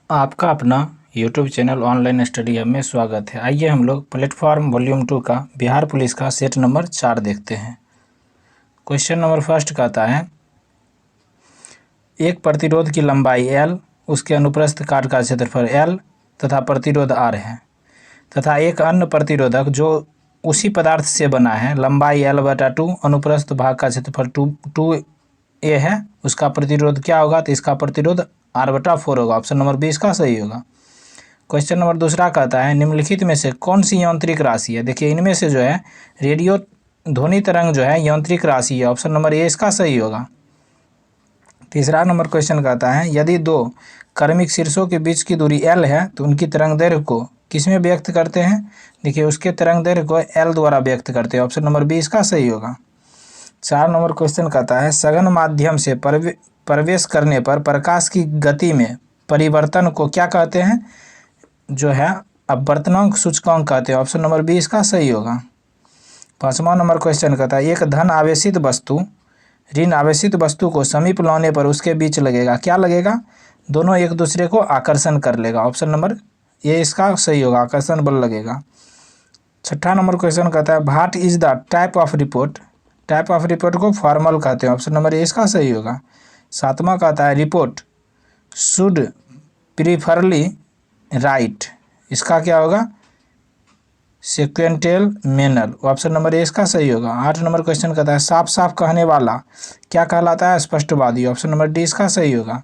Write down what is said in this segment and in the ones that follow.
आपका अपना YouTube channel online study hub में स्वागत है। आइए हम लोग प्लेटफॉर्म वॉल्यूम 2 का बिहार पुलिस का सेट नंबर 4 देखते हैं। क्वेश्चन नंबर फर्स्ट कहता है, एक प्रतिरोध की लंबाई L, उसके अनुप्रस्थ काट का क्षेत्रफल L तथा प्रतिरोध R है, तथा एक अन्य प्रतिरोधक जो उसी पदार्थ से बना है, लंबाई L/2, अनुप्रस्थ भाग का क्षेत्रफल 2a है, उसका प्रतिरोध क्या होगा? तो इसका प्रतिरोध R/4 होगा। ऑप्शन नंबर 20 का सही होगा। क्वेश्चन नंबर दूसरा कहता है, निम्नलिखित में से कौन सी यांत्रिक राशि है? देखिए इनमें से जो है रेडियो ध्वनि तरंग जो है यांत्रिक राशि है। ऑप्शन नंबर ए इसका सही होगा। तीसरा नंबर क्वेश्चन कहता है, यदि दो क्रमिक शीर्षों के बीच की दूरी L है तो उनकी तरंग दैर्घ्य को किसमें व्यक्त करते हैं? देखिए उसके तरंग दैर्घ्य को L द्वारा व्यक्त करते हैं। ऑप्शन नंबर 20 का सही होगा। 4 नंबर क्वेश्चन कहता है, सघन माध्यम से प्रवेश करने पर प्रकाश की गति में परिवर्तन को क्या कहते हैं? जो है अपवर्तनांक सूचकांक कहते हैं। ऑप्शन नंबर 20 का सही होगा। 5वां नंबर क्वेश्चन कहता है, एक धन आवेशित वस्तु ऋण आवेशित वस्तु को समीप लाने पर उसके बीच लगेगा, क्या लगेगा? दोनों एक दूसरे को आकर्षण कर लेगा। ऑप्शन नंबर ये इसका सही होगा, आकर्षण बल लगेगा। 6ठा नंबर क्वेश्चन कहता है, what is the type of report को फॉर्मल कहते हैं। ऑप्शन नंबर ए इसका सही होगा। 7वां कहता है, रिपोर्ट शुड प्रीफरली राइट, इसका क्या होगा? सिक्वेंटियल मैनर। ऑप्शन नंबर ए इसका सही होगा। 8 नंबर क्वेश्चन कहता है, साफ साफ कहने वाला क्या कहलाता है? स्पष्टवादी। ऑप्शन नंबर डी इसका सही होगा।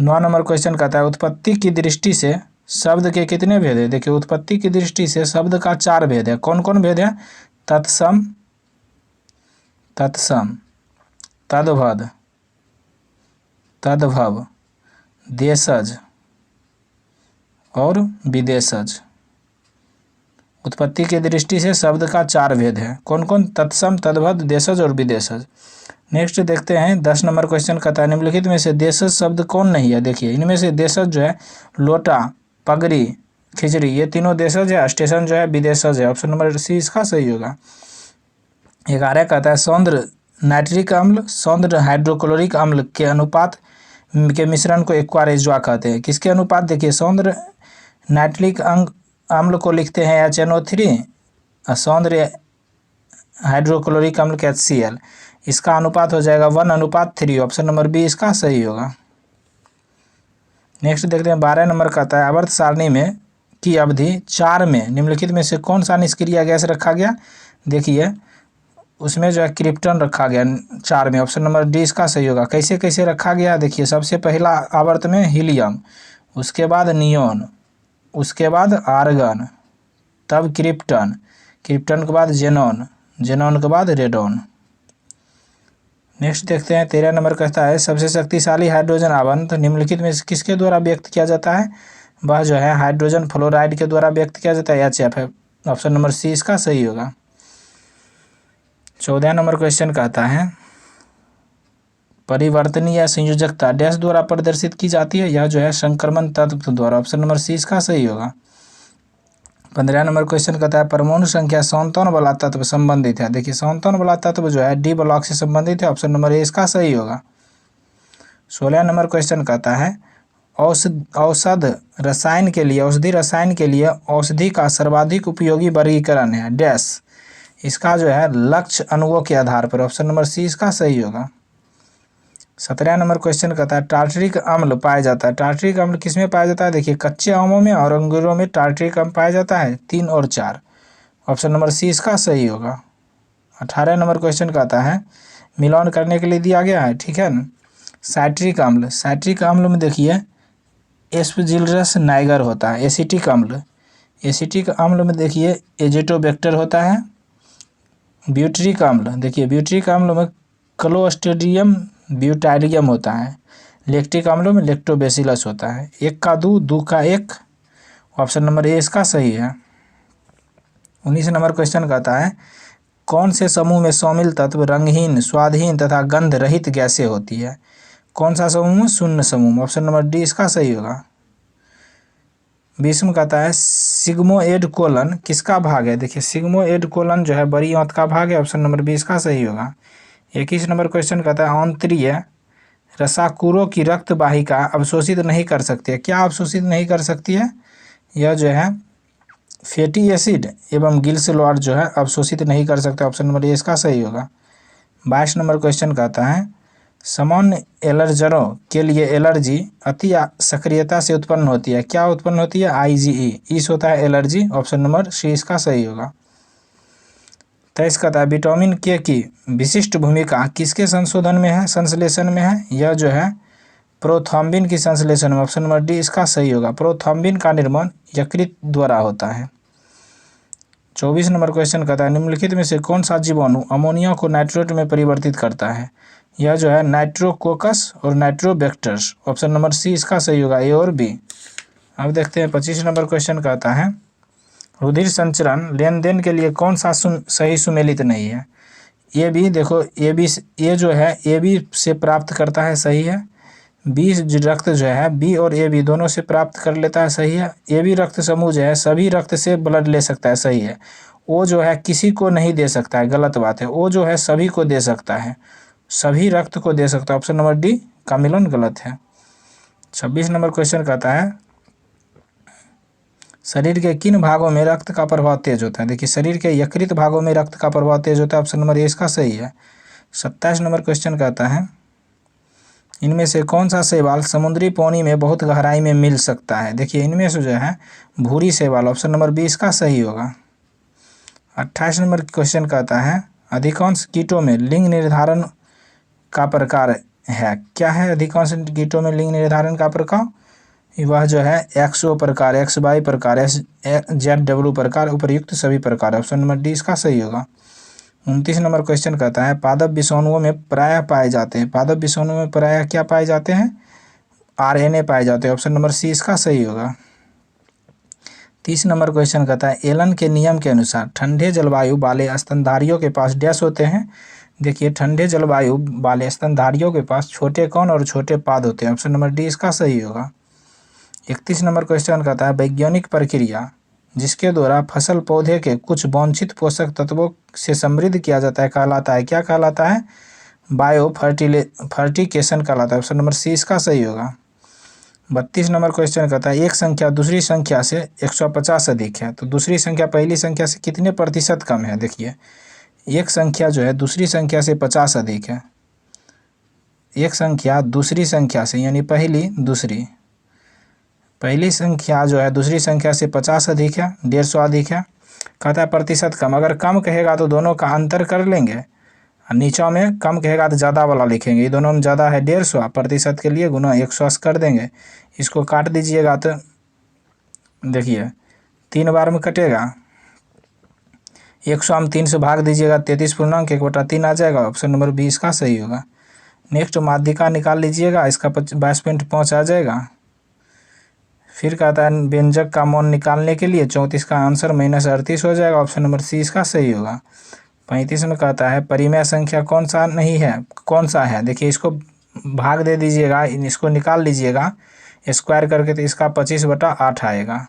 9 नंबर क्वेश्चन कहता है, उत्पत्ति की दृष्टि से शब्द के कितने भेद है? देखिए उत्पत्ति की दृष्टि से शब्द का 4 भेद है। कौन कौन भेद है? तत्सम, तद्भद, तद्भव, देशज और विदेशज। उत्पत्ति की दृष्टि से शब्द का 4 भेद है। कौन कौन? तत्सम, तद्भद, देशज और विदेशज। नेक्स्ट देखते हैं 10 नंबर क्वेश्चन कहता है, निम्नलिखित में से देशज शब्द कौन नहीं है? देखिए इनमें से देशज जो है लोटा, पगड़ी, खिचड़ी, ये तीनों देशज है। स्टेशन जो है विदेशज है। ऑप्शन नंबर सी इसका सही होगा। 11 कहता है, सौंद्र नाइट्रिक अम्ल सौंद्र हाइड्रोक्लोरिक अम्ल के अनुपात के मिश्रण को एक्वारेजुआ कहते हैं। किसके अनुपात? देखिए सौंद्र नाइट्रिक अम्ल को लिखते हैं HNO3 और सौंद्र हाइड्रोक्लोरिक अम्ल के HCl, इसका अनुपात हो जाएगा 1:3। ऑप्शन नंबर बी इसका सही होगा। नेक्स्ट देखते हैं 12 नंबर कहता है, आवर्त सारणी में की अवधि 4 में निम्नलिखित में से कौन सा निष्क्रिय गैस रखा गया? देखिए उसमें जो है क्रिप्टन रखा गया 4 में। ऑप्शन नंबर डी इसका सही होगा। कैसे कैसे रखा गया? देखिए सबसे पहला आवर्त में हीलियम, उसके बाद नियोन, उसके बाद आर्गन, तब क्रिप्टन, क्रिप्टन के बाद जेनॉन, जेनॉन के बाद रेडॉन। नेक्स्ट देखते हैं 13 नंबर कहता है, सबसे शक्तिशाली हाइड्रोजन आवंत निम्नलिखित में से किसके द्वारा व्यक्त किया जाता है? वह जो है हाइड्रोजन फ्लोराइड के द्वारा व्यक्त किया जाता है, HF है। ऑप्शन नंबर सी इसका सही होगा। 14 नंबर क्वेश्चन कहता है, परिवर्तनीय या संयोजकता डैश द्वारा प्रदर्शित की जाती है? यह जो है संक्रमण तत्व द्वारा। ऑप्शन नंबर सी इसका सही होगा। 15 नंबर क्वेश्चन कहता है, परमाणु संख्या सांत्वन वाला तत्व संबंधित है। देखिए सांत्वन वाला तत्व जो है डी ब्लॉक से संबंधित है। ऑप्शन नंबर ए इसका सही होगा। 16 नंबर क्वेश्चन कहता है, औषधि रसायन के लिए औषधि का सर्वाधिक उपयोगी वर्गीकरण है डैश, इसका जो है लक्ष्य अणुओं के आधार पर। ऑप्शन नंबर सी इसका सही होगा। 17 नंबर क्वेश्चन कहता है, टार्टरिक अम्ल पाया जाता है। टार्टरिक अम्ल किस में पाया जाता है? देखिए कच्चे आमों में और अंगूरों में टार्टरिक अम्ल पाया जाता है, 3 और 4। ऑप्शन नंबर सी इसका सही होगा। 18 नंबर क्वेश्चन कहता है, मिलान करने के लिए दिया गया है, ठीक है ना। साइट्रिक अम्ल में देखिए एस्परजिलस नाइगर होता है। एसिटिक अम्ल में देखिए एजिटोबैक्टर होता है। ब्यूटरिक अम्ल, देखिए ब्यूटरिक अम्ल में क्लोस्ट्रिडियम ब्यूटारियम होता है। लैक्टिक अम्लों में लैक्टोबैसिलस होता है। 1 का 2, 2 का 1। ऑप्शन नंबर ए इसका सही है। 19 नंबर क्वेश्चन कहता है, कौन से समूह में शामिल तत्व रंगहीन, स्वादहीन तथा गंध रहित गैसें होती है? कौन सा समूह? शून्य समूह। ऑप्शन नंबर डी इसका सही होगा। 20 में कहता है, सिग्मोएड कोलन किसका भाग है? देखिए सिग्मोएड कोलन जो है बड़ी आंत का भाग है। ऑप्शन नंबर 20 का सही होगा। 21 नंबर क्वेश्चन कहता है, आंतरीय रसाकुरों की रक्त वाहिका अवशोषित नहीं कर सकती है। क्या अवशोषित नहीं कर सकती है? यह जो है फैटी एसिड एवं गिल्स रॉड जो है अवशोषित नहीं कर सकते। ऑप्शन नंबर ए इसका सही होगा। 22 नंबर क्वेश्चन कहता है सामान्य एलर्जनों के लिए एलर्जी अति सक्रियता से उत्पन्न होती है। क्या उत्पन्न होती है? IgE। इस होता है एलर्जी। ऑप्शन नंबर सी इसका सही होगा। 23 कहता है विटामिन के की विशिष्ट भूमिका किसके संशोधन में है, संश्लेषण में है? यह जो है प्रोथ्रोम्बिन की संश्लेषण में। ऑप्शन नंबर डी इसका सही होगा। प्रोथ्रोम्बिन का निर्माण यकृत द्वारा होता है। 24 नंबर क्वेश्चन कहता है निम्नलिखित में से कौन सा जीवाणु अमोनिया को नाइट्रेट में परिवर्तित करता है? यह जो है नाइट्रोकोकस और नाइट्रोबैक्टर्स। ऑप्शन नंबर सी इसका सही होगा, ए और बी। अब देखते हैं 25 नंबर क्वेश्चन कहता है रुधिर संचरण लेन देन के लिए कौन सा सही सुमेलित नहीं है? ए बी देखो, ए जो है ए बी से प्राप्त करता है, सही है। बी रक्त जो है बी और ए बी दोनों से प्राप्त कर लेता है, सही है। ए बी रक्त समूह जो है सभी रक्त से ब्लड ले सकता है, सही है। ओ जो है किसी को नहीं दे सकता है, गलत बात है। ओ जो है सभी को दे सकता है, सभी रक्त को दे सकता है। ऑप्शन नंबर डी का मिलन गलत है। 26 नंबर क्वेश्चन कहता है शरीर के किन भागों में रक्त का प्रवाह तेज होता है? देखिए शरीर के यकृत भागों में रक्त का प्रवाह तेज होता है। ऑप्शन नंबर ए इसका सही है। 27 नंबर क्वेश्चन कहता है इनमें से कौन सा शैवाल समुद्री पानी में बहुत गहराई में मिल सकता है? देखिए इनमें से जो है भूरी शैवाल। ऑप्शन नंबर बी इसका सही होगा। 28 नंबर क्वेश्चन कहता है अधिकांश कीटों में लिंग निर्धारण का प्रकार है। क्या है अधिकांश कीटों में लिंग निर्धारण का प्रकार? वह जो है XO प्रकार, XY प्रकार, ZW प्रकार, उपर्युक्त सभी प्रकार। ऑप्शन नंबर डी इसका सही होगा। 29 नंबर क्वेश्चन कहता है पादप विषाणुओं में प्रायः पाए जाते हैं। पादप विषाणुओं में प्रायः क्या पाए जाते हैं? RNA पाए जाते हैं। ऑप्शन नंबर सी इसका सही होगा। 30 नंबर क्वेश्चन कहता है एलन के नियम के अनुसार ठंडे जलवायु वाले स्तनधारियों के पास डैश होते हैं। देखिए ठंडे जलवायु वाले स्तनधारियों के पास छोटे कण और छोटे पाद होते हैं। ऑप्शन नंबर डी इसका सही होगा। 31 नंबर क्वेश्चन कहता है वैज्ञानिक प्रक्रिया जिसके द्वारा फसल पौधे के कुछ वांछित पोषक तत्वों से समृद्ध किया जाता है कहलाता है। क्या कहलाता है? बायो फर्टिकेशन कहलाता है। ऑप्शन नंबर सी इसका सही होगा। 32 नंबर क्वेश्चन कहता है एक संख्या दूसरी संख्या से 150 अधिक है तो दूसरी संख्या पहली संख्या से कितने प्रतिशत कम है? देखिए एक संख्या जो है दूसरी संख्या से 50 अधिक है। एक संख्या दूसरी संख्या से यानी पहली संख्या जो है दूसरी संख्या से 50 अधिक है, 150 अधिक है। कहता है प्रतिशत कम। अगर कम कहेगा तो दोनों का अंतर कर लेंगे, नीचा में कम कहेगा तो ज़्यादा वाला लिखेंगे। ये दोनों में ज़्यादा है 150, प्रतिशत के लिए गुना 180 कर देंगे। इसको काट दीजिएगा तो देखिए 3 बार में कटेगा। 100 में 3 से भाग दीजिएगा 33.1/3 आ जाएगा। ऑप्शन नंबर बी इसका सही होगा। नेक्स्ट माध्यिका निकाल लीजिएगा, इसका 22.5 आ जाएगा। फिर कहता है व्यंजक का मौन निकालने के लिए 34 का आंसर -38 हो जाएगा। ऑप्शन नंबर सी इसका सही होगा। 35 में कहता है परिमेय संख्या कौन सा है? देखिए इसको भाग दे दीजिएगा, इसको निकाल लीजिएगा स्क्वायर करके तो इसका 25/8 आएगा।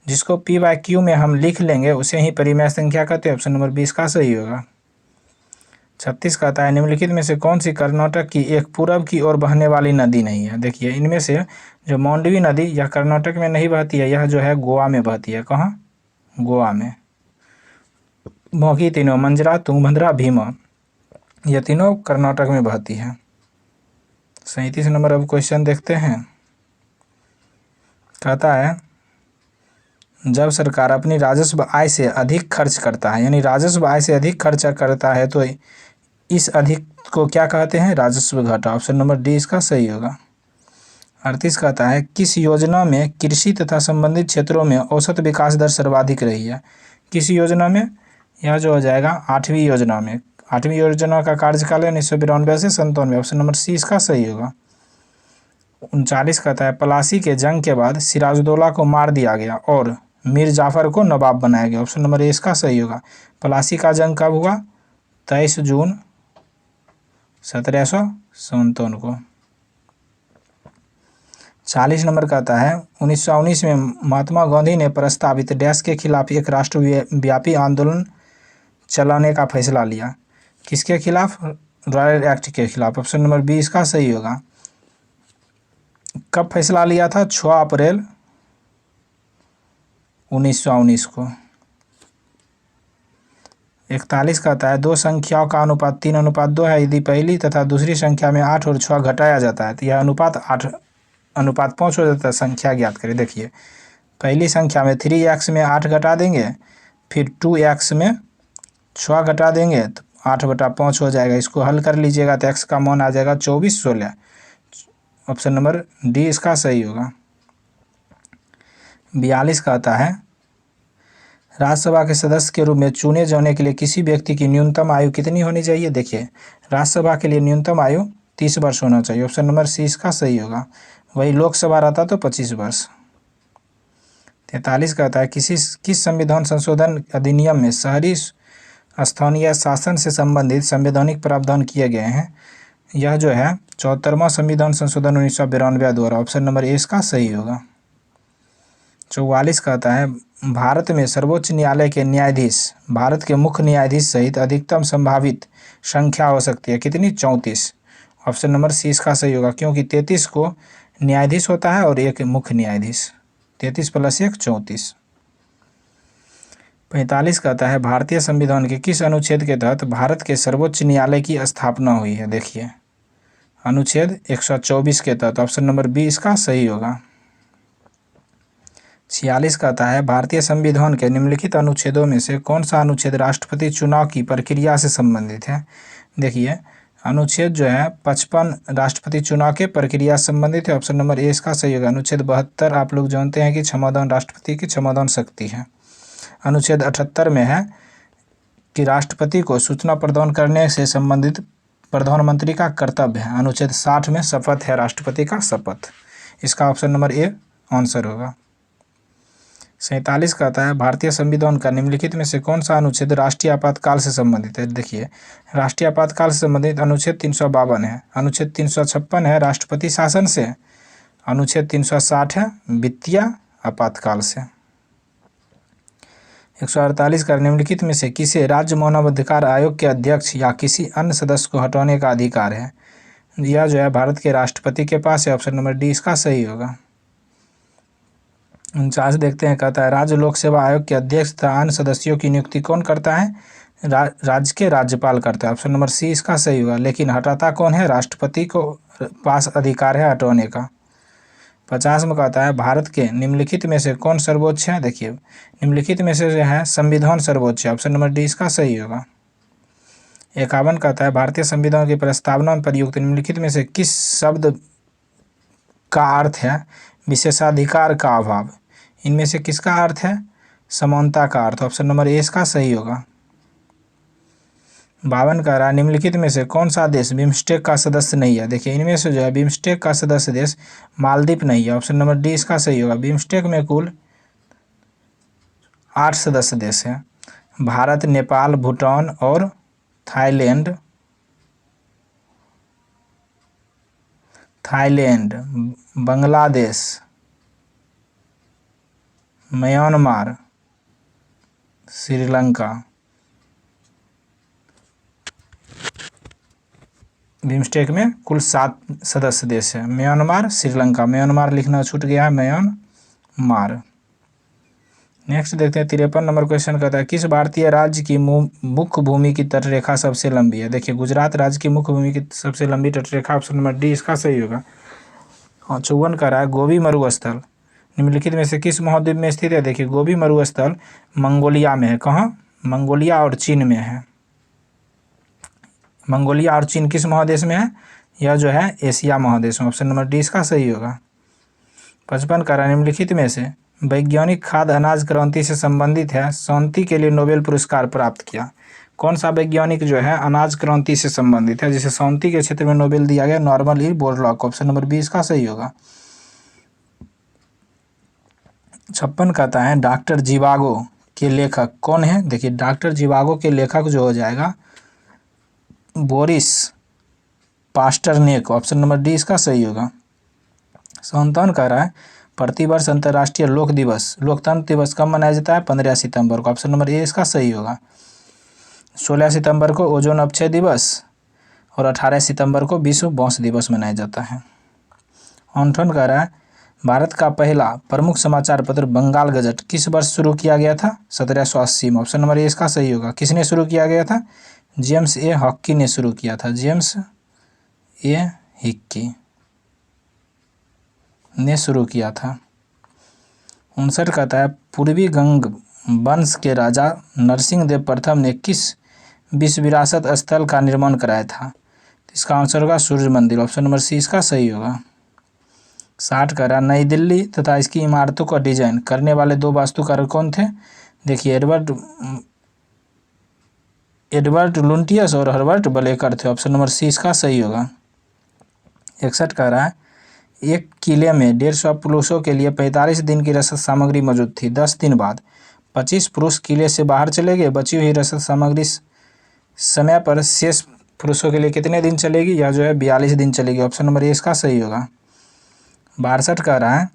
जिसको P/Q में हम लिख लेंगे उसे ही परिमेय संख्या कहते हैं। ऑप्शन नंबर 20 का सही होगा। 36 कहता है निम्नलिखित में से कौन सी कर्नाटक की एक पूरब की ओर बहने वाली नदी नहीं है? देखिए इनमें से जो मांडवी नदी यह कर्नाटक में नहीं बहती है, यह जो है गोवा में बहती है। कहाँ? गोवा में। बाकी तीनों मंजरा, तुंगभद्रा, भीमा यह तीनों कर्नाटक में बहती है। 37 नंबर अब क्वेश्चन देखते हैं। कहता है जब सरकार अपनी राजस्व आय से अधिक खर्च करता है, यानी राजस्व आय से अधिक खर्चा करता है तो इस अधिक को क्या कहते हैं? राजस्व घाटा। ऑप्शन नंबर डी इसका सही होगा। 38 कहता है किस योजना में कृषि तथा संबंधित क्षेत्रों में औसत विकास दर सर्वाधिक रही है? किस योजना में? यह जो हो जाएगा 8वीं योजना में। 8वीं योजना का कार्यकाल 1992 से 97। ऑप्शन नंबर सी इसका सही होगा। 39 कहता है पलासी के जंग के बाद सिराजुद्दौला को मार दिया गया और मीर जाफर को नवाब बनाया गया। ऑप्शन नंबर ए इसका सही होगा। पलासी का जंग कब हुआ? 23 जून 1757 को। 40 नंबर कहता है 1919 में महात्मा गांधी ने प्रस्तावित डैश के खिलाफ एक राष्ट्रव्यापी आंदोलन चलाने का फैसला लिया। किसके खिलाफ? रॉयल एक्ट के खिलाफ। ऑप्शन नंबर बी इसका सही होगा। कब फैसला लिया था? 6 अप्रैल 1919 को। 41 कहता है दो संख्याओं का अनुपात 3:2 है यदि पहली तथा दूसरी संख्या में 8 और 6 घटाया जाता है तो यह अनुपात 8:5 हो जाता है। संख्या ज्ञात करें। देखिए पहली संख्या में 3x में 8 घटा देंगे, फिर 2x में 6 घटा देंगे तो 8/5 हो जाएगा। इसको हल कर लीजिएगा तो x का मान आ जाएगा 24/16। ऑप्शन नंबर डी इसका सही होगा। 42 कहता है राज्यसभा के सदस्य के रूप में चुने जाने के लिए किसी व्यक्ति की न्यूनतम आयु कितनी होनी चाहिए? देखिए राज्यसभा के लिए न्यूनतम आयु 30 वर्ष होना चाहिए। ऑप्शन नंबर सी इसका सही होगा। वही लोकसभा रहता तो 25 वर्ष। 43 कहता है किस संविधान संशोधन अधिनियम में शहरी स्थानीय शासन से संबंधित संवैधानिक प्रावधान किए गए हैं? यह जो है 74वां संविधान संशोधन 1992 द्वारा। ऑप्शन नंबर ए इसका सही होगा। 44 कहता है भारत में सर्वोच्च न्यायालय के न्यायाधीश भारत के मुख्य न्यायाधीश सहित अधिकतम संभावित संख्या हो सकती है कितनी? 34। ऑप्शन नंबर सी इसका सही होगा क्योंकि 33 को न्यायाधीश होता है और एक मुख्य न्यायाधीश। 33 + 1 34। 45 कहता है भारतीय संविधान के किस अनुच्छेद के तहत भारत के सर्वोच्च न्यायालय की स्थापना हुई है? देखिए अनुच्छेद 124 के तहत। ऑप्शन नंबर बी इसका सही होगा। 46 कहता है भारतीय संविधान के निम्नलिखित अनुच्छेदों में से कौन सा अनुच्छेद राष्ट्रपति चुनाव की प्रक्रिया से संबंधित है? देखिए अनुच्छेद जो है 55 राष्ट्रपति चुनाव के प्रक्रिया से संबंधित है। ऑप्शन नंबर ए इसका सही होगा। अनुच्छेद 72 आप लोग जानते हैं कि क्षमादान राष्ट्रपति की क्षमादान शक्ति है। अनुच्छेद 78 में है कि राष्ट्रपति को सूचना प्रदान करने से संबंधित प्रधानमंत्री का कर्तव्य है। अनुच्छेद 60 में शपथ है राष्ट्रपति का शपथ। इसका ऑप्शन नंबर ए आंसर होगा। 47 कहता है भारतीय संविधान का निम्नलिखित में से कौन सा अनुच्छेद राष्ट्रीय आपातकाल से संबंधित है? देखिए राष्ट्रीय आपातकाल से संबंधित अनुच्छेद 352 है। अनुच्छेद 356 है राष्ट्रपति शासन से। अनुच्छेद 360 है वित्तीय आपातकाल से। 148 का निम्नलिखित में से किसे राज्य मानवाधिकार आयोग के अध्यक्ष या किसी अन्य सदस्य को हटाने का अधिकार है? यह जो है भारत के राष्ट्रपति के पास है। ऑप्शन नंबर डी इसका सही होगा। 49 देखते हैं कहता है राज्य लोक सेवा आयोग के अध्यक्ष तथा अन्य सदस्यों की नियुक्ति कौन करता है? राज्य के राज्यपाल करता है। ऑप्शन नंबर सी इसका सही होगा। लेकिन हटाता कौन है? राष्ट्रपति को पास अधिकार है हटाने का। 50 में कहता है भारत के निम्नलिखित में से कौन सर्वोच्च है? देखिए निम्नलिखित में से जो है संविधान सर्वोच्च है। ऑप्शन नंबर डी इसका सही होगा। 51 कहता है भारतीय संविधान की प्रस्तावना में प्रयुक्त निम्नलिखित में से किस शब्द का अर्थ है विशेषाधिकार का अभाव? इनमें से किसका अर्थ है? समानता का अर्थ। ऑप्शन नंबर ए इसका सही होगा। 52 कह रहा है निम्नलिखित में से कौन सा देश बिम्स्टेक का सदस्य नहीं है? देखिए इनमें से जो है बिम्स्टेक का सदस्य देश मालदीव नहीं है। ऑप्शन नंबर डी इसका सही होगा। बिम्स्टेक में कुल 8 सदस्य देश हैं। भारत, नेपाल, भूटान और Thailand, Bangladesh, Myanmar, Sri Lanka. BIMSTEC में कुल 7 सदस्य देश है। म्यांमार, श्रीलंका, म्यांमार लिखना छूट गया है, म्यांमार। नेक्स्ट देखते हैं 53 नंबर क्वेश्चन कहता है किस भारतीय राज्य की मुख्य भूमि की तटरेखा सबसे लंबी है? देखिए गुजरात राज्य की मुख्य भूमि की सबसे लंबी तटरेखा। ऑप्शन नंबर डी इसका सही होगा। 54 कह रहा है गोबी मरुस्थल निम्नलिखित में से किस महाद्वीप में स्थित है? देखिए गोबी मरुस्थल मंगोलिया में है। कहाँ? मंगोलिया और चीन में है। मंगोलिया और चीन किस महादेश में है? यह जो है एशिया महादेश में। ऑप्शन नंबर डी इसका सही होगा। 55 कह रहा है निम्नलिखित में से वैज्ञानिक खाद्य अनाज क्रांति से संबंधित है शांति के लिए नोबेल पुरस्कार प्राप्त किया? कौन सा वैज्ञानिक जो है अनाज क्रांति से संबंधित है जिसे शांति के क्षेत्र में नोबेल दिया गया? Norman E Borlaug. Option number B इसका सही होगा। 56 कहता है डॉक्टर जीवागो के लेखक कौन है? देखिए डॉक्टर जीवागो के लेखक जो हो जाएगा बोरिस पास्टरनेक। ऑप्शन नंबर डी इसका सही होगा। 57 कह रहा है प्रतिवर्ष अंतर्राष्ट्रीय लोकतंत्र दिवस कब मनाया जाता है? 15 सितंबर को। ऑप्शन नंबर ए इसका सही होगा। 16 सितंबर को ओजोन अपक्षय दिवस और 18 सितंबर को विश्व बांस दिवस मनाया जाता है। ऑन्ठन कह रहा है भारत का पहला प्रमुख समाचार पत्र बंगाल गजट किस वर्ष शुरू किया गया था? 1780 में। ऑप्शन नंबर ए इसका सही होगा। किसने शुरू किया गया था? जेम्स ए हॉकी ने शुरू किया था। जेम्स ए हिक्की ने शुरू किया था। 59 कहता है पूर्वी गंग वंश के राजा नरसिंह देव प्रथम ने किस विश्व विरासत स्थल का निर्माण कराया था? इसका आंसर होगा सूर्य मंदिर। ऑप्शन नंबर सी इसका सही होगा। 60 कह रहा नई दिल्ली तथा इसकी इमारतों का डिजाइन करने वाले 2 वास्तुकार कौन थे? देखिए एडवर्ड लुटियस और हर्बर्ट ब्लेकर थे। ऑप्शन नंबर सी इसका सही होगा। 61 कह रहा है एक किले में 150 पुरुषों के लिए 45 दिन की रसद सामग्री मौजूद थी। 10 दिन बाद 25 पुरुष किले से बाहर चले गए। बची हुई रसद सामग्री समय पर शेष पुरुषों के लिए कितने दिन चलेगी? यह जो है 42 दिन चलेगी। ऑप्शन नंबर ए इसका सही होगा। 62 कह रहा है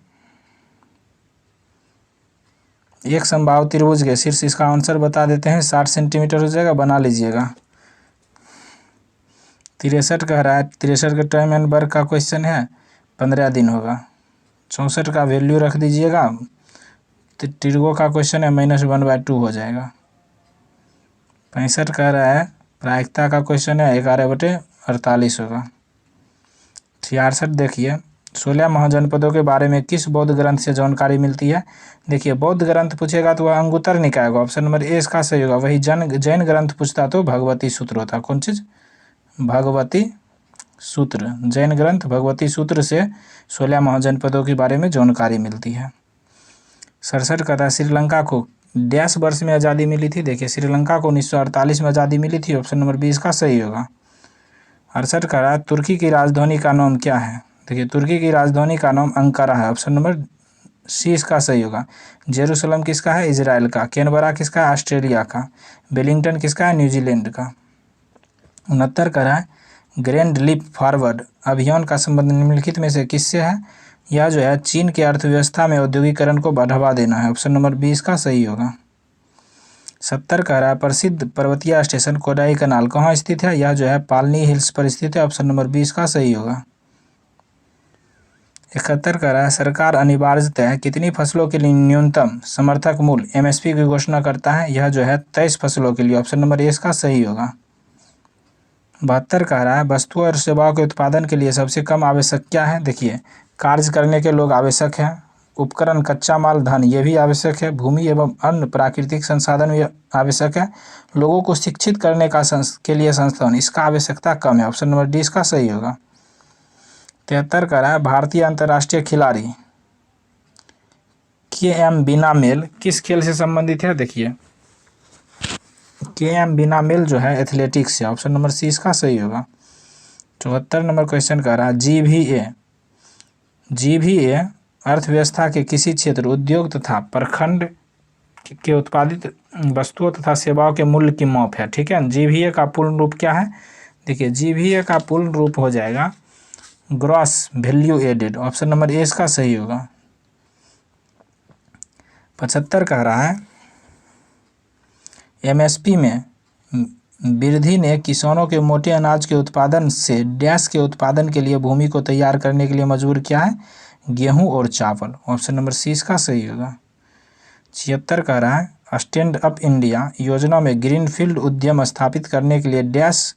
एक समबाहु त्रिभुज के शीर्ष, इसका आंसर बता देते हैं। 60 सेंटीमीटर हो जाएगा, बना लीजिएगा। 63 कह रहा है 63 का टाइम एंड वर्क का क्वेश्चन है, 15 दिन होगा। 64 का वैल्यू रख दीजिएगा। त्रिगो का क्वेश्चन है, -1/2 हो जाएगा। 65 कह रहा है प्रायिकता का क्वेश्चन है, 11/48 होगा। 66 देखिए 16 महाजनपदों के बारे में किस बौद्ध ग्रंथ से जानकारी मिलती है? देखिए बौद्ध ग्रंथ पूछेगा तो वह अंगुत्तर निकाय होगा। ऑप्शन नंबर ए इसका सही होगा। वही जैन ग्रंथ पूछता तो भगवती सूत्र होता। कौन चीज़? भगवती सूत्र। जैन ग्रंथ भगवती सूत्र से 16 महाजनपदों के बारे में जानकारी मिलती है। 67 कहता है श्रीलंका को डैश वर्ष में आज़ादी मिली थी? देखिए श्रीलंका को 1948 में आज़ादी मिली थी। ऑप्शन नंबर बी इसका सही होगा। 68 कह रहा है तुर्की की राजधानी का नाम क्या है? देखिए तुर्की की राजधानी का नाम अंकारा है। ऑप्शन नंबर सी इसका सही होगा। जेरूसलम किसका है? इजराइल का। कैनबरा किसका है? ऑस्ट्रेलिया का। वेलिंगटन किसका है? न्यूजीलैंड का। 69 कह रहा है ग्रैंड लीप फॉरवर्ड अभियान का संबंध निम्नलिखित में से किससे है? यह जो है चीन की अर्थव्यवस्था में औद्योगिकरण को बढ़ावा देना है। ऑप्शन नंबर बी इसका सही होगा। 70 कह रहा है प्रसिद्ध पर्वतीय स्टेशन कोडाई कनाल कहाँ स्थित है? यह जो है पालनी हिल्स पर स्थित है। ऑप्शन नंबर बी इसका सही होगा। 71 कह रहा है सरकार अनिवार्यतः कितनी फसलों के लिए न्यूनतम समर्थक मूल्य एमएसपी की घोषणा करता है? यह जो है 23 फसलों के लिए। ऑप्शन नंबर ए इसका सही होगा। 72 कह रहा है वस्तुओं और सेवाओं के उत्पादन के लिए सबसे कम आवश्यक क्या है? देखिए कार्य करने के लोग आवश्यक हैं, उपकरण कच्चा माल धन ये भी आवश्यक है, भूमि एवं अन्य प्राकृतिक संसाधन भी आवश्यक है, लोगों को शिक्षित करने के लिए संस्थान इसका आवश्यकता कम है। ऑप्शन नंबर डी इसका सही होगा। 73 कह रहा है भारतीय अंतर्राष्ट्रीय खिलाड़ी के.एम. बीनामेल किस खेल से संबंधित है? देखिए के.एम. बीनामेल जो है एथलेटिक्स है। ऑप्शन नंबर सी इसका सही होगा। 74 नंबर क्वेश्चन कह रहा है जीवीए अर्थव्यवस्था के किसी क्षेत्र, उद्योग तथा प्रखंड के उत्पादित वस्तुओं तथा सेवाओं के मूल्य की माप है। ठीक है, जीवीए का पूर्ण रूप क्या है? देखिए जीवीए का पूर्ण रूप हो जाएगा gross value added. Option number A इसका सही होगा। 75 कह रहा है एमएसपी में वृद्धि ने किसानों के मोटे अनाज के उत्पादन से डैश के उत्पादन के लिए भूमि को तैयार करने के लिए मजबूर किया है? गेहूं और चावल। ऑप्शन नंबर सी इसका सही होगा। 76 कह रहा है स्टैंड अप इंडिया योजना में ग्रीनफील्ड उद्यम स्थापित करने के लिए डैश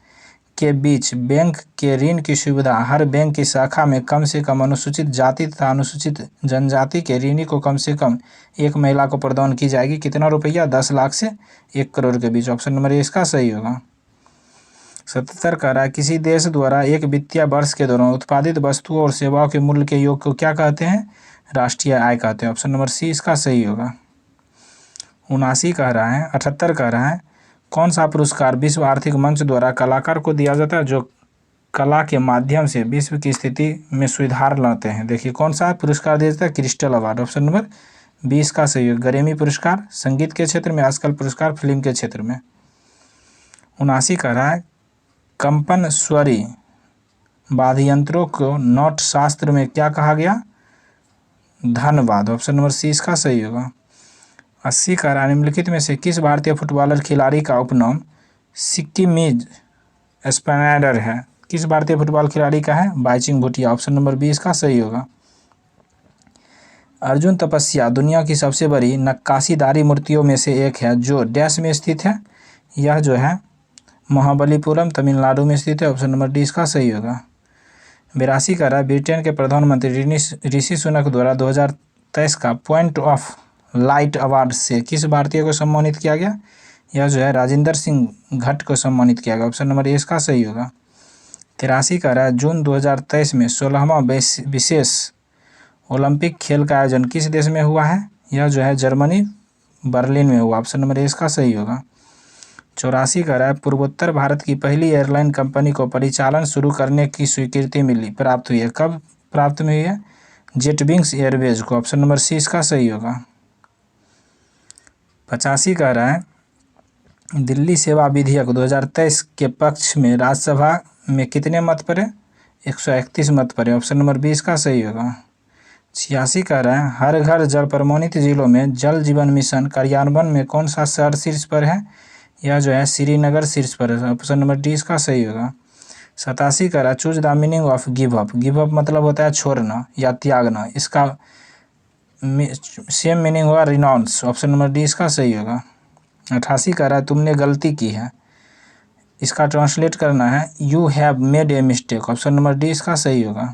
के बीच बैंक के ऋण की सुविधा हर बैंक की शाखा में कम से कम अनुसूचित जाति तथा अनुसूचित जनजाति के ऋणी को कम से कम एक महिला को प्रदान की जाएगी। कितना रुपया? 10 लाख से 1 करोड़ के बीच। ऑप्शन नंबर ए इसका सही होगा। 77 कह रहा है किसी देश द्वारा एक वित्तीय वर्ष के दौरान उत्पादित वस्तुओं और सेवाओं के मूल्य के योग को क्या कहते हैं? राष्ट्रीय आय कहते हैं। ऑप्शन नंबर सी इसका सही होगा। 79 कह रहा है 78 कह रहा है कौन सा पुरस्कार विश्व आर्थिक मंच द्वारा कलाकार को दिया जाता है जो कला के माध्यम से विश्व की स्थिति में सुधार लाते हैं? देखिए कौन सा पुरस्कार दिया जाता है? Crystal award. ऑप्शन नंबर 20 का सही होगा। ग्रैमी पुरस्कार संगीत के क्षेत्र में, आजकल पुरस्कार फिल्म के क्षेत्र में। 79 कह रहा है कंपन स्वरी वाद्ययंत्रों को नोट शास्त्र में क्या कहा गया? धन्यवाद। ऑप्शन नंबर सी इसका सही होगा। 80 कह रहा है निम्नलिखित में से किस भारतीय फुटबॉलर खिलाड़ी का उपनाम सिक्किमीज स्पाइडर है? किस भारतीय फुटबॉल खिलाड़ी का है? बाईचुंग भूटिया। ऑप्शन नंबर 20 इसका सही होगा। अर्जुन तपस्या दुनिया की सबसे बड़ी नक्काशीदारी मूर्तियों में से एक है जो डैश में स्थित है। यह जो है महाबलीपुरम तमिलनाडु में स्थित है। ऑप्शन नंबर डी इसका सही होगा। 82 का रहा ब्रिटेन के प्रधानमंत्री ऋषि सुनक द्वारा 2023 का पॉइंट ऑफ लाइट अवार्ड से किस भारतीय को सम्मानित किया गया? यह जो है राजेंद्र सिंह भट्ट को सम्मानित किया गया। ऑप्शन नंबर ए इसका सही होगा। 83 का रहा जून 2023 में 16वां विशेष ओलंपिक खेल का आयोजन किस देश में हुआ है? यह जो है जर्मनी बर्लिन में हुआ। ऑप्शन नंबर ए इसका सही होगा। 84 का रहा पूर्वोत्तर भारत की पहली एयरलाइन कंपनी को परिचालन शुरू करने की स्वीकृति प्राप्त हुई है। कब प्राप्त हुई है? जेटविंग्स एयरवेज को। ऑप्शन नंबर सी इसका सही होगा। 85 का रहा है दिल्ली सेवा विधेयक 2023 के पक्ष में राज्यसभा में कितने मत पड़े? 131 मत पड़े। ऑप्शन नंबर बी इसका सही होगा। 86 का रहा है हर घर जल प्रभावित जिलों में जल जीवन मिशन कार्यान्वयन में कौन सा शहर शीर्ष पर है? यह जो है श्रीनगर शीर्ष पर है। ऑप्शन नंबर डी इसका सही होगा। 87 का रहा choose the meaning of give up. Give up मतलब होता है छोड़ना या त्यागना। इसका सेम मीनिंग होगा रिनाउंस। ऑप्शन नंबर डी इसका सही होगा। 88 का रहा तुमने गलती की है। इसका ट्रांसलेट करना है you have made a mistake. Option number D इसका सही होगा।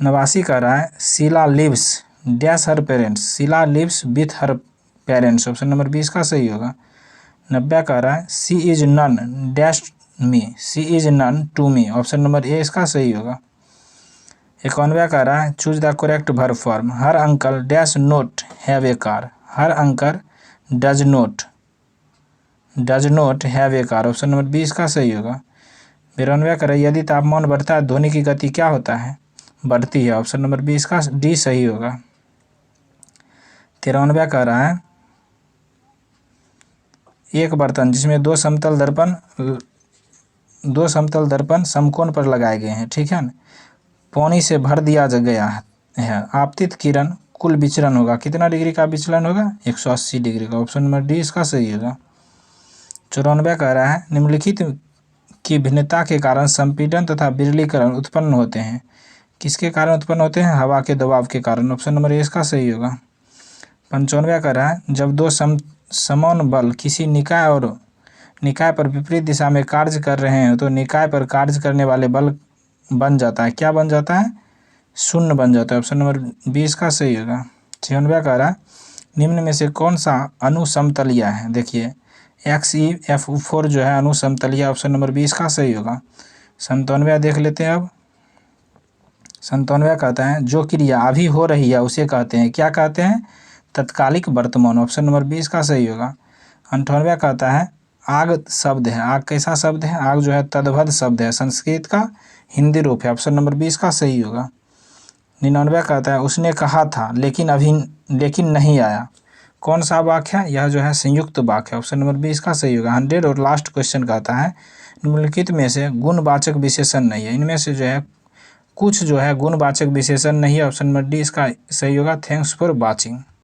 89 का रहा है Sheela lives dash her parents. Sheela lives with her parents. Option number B इसका सही होगा। 90 का रहा है she is known dash me. She is known to me. Option number A इसका सही होगा। 91 का रहा है choose the correct verb form. Her uncle dash not have a car. Her uncle does not have a car. Option number B इसका सही होगा। 92 का रहा यदि तापमान बढ़ता है ध्वनि की गति क्या होता है? बढ़ती है। ऑप्शन नंबर बी इसका डी सही होगा। 93 का रहा है एक बर्तन जिसमें दो समतल दर्पण समकोण पर लगाए गए हैं, ठीक है ना, पानी से भर दिया गया है। आपतित किरण कुल विचलन होगा कितना डिग्री का विचलन होगा? 180 डिग्री का। ऑप्शन नंबर डी इसका सही होगा। 94 का रहा है निम्नलिखित की भिन्नता के कारण संपीड़न तथा विरलीकरण उत्पन्न होते हैं। किसके कारण उत्पन्न होते हैं? हवा के दबाव के कारण। ऑप्शन नंबर ए इसका सही होगा। 95 का रहा है जब दो समान बल किसी निकाय पर विपरीत दिशा में कार्य कर रहे हैं तो निकाय पर कार्य करने वाले बल बन जाता है, क्या बन जाता है? शून्य बन जाता है। ऑप्शन नंबर 20 का सही होगा। 96 का रहा निम्न में से कौन सा अनुसमतलिया है? देखिए XeF4 जो है अनुसमतलिया। ऑप्शन नंबर 20 का सही होगा। 97 देख लेते हैं अब। 97 कहता है जो क्रिया अभी हो रही है उसे कहते हैं, क्या कहते हैं? तत्कालिक वर्तमान। ऑप्शन नंबर 20 का सही होगा। 98 कहता है आग शब्द है। आग कैसा शब्द है? आग जो है तद्भव शब्द है, संस्कृत का हिंदी रूप है। ऑप्शन नंबर 20 का सही होगा। 99 कहता है उसने कहा था लेकिन नहीं आया। कौन सा वाक्य है? यह जो है संयुक्त वाक्य है। ऑप्शन नंबर 20 का सही होगा। 100 और लास्ट क्वेश्चन कहता है निम्नलिखित में से गुणवाचक विशेषण नहीं है। इनमें से जो है कुछ जो है गुणवाचक विशेषण नहीं है। ऑप्शन नंबर डी इसका सही होगा। Thanks for watching.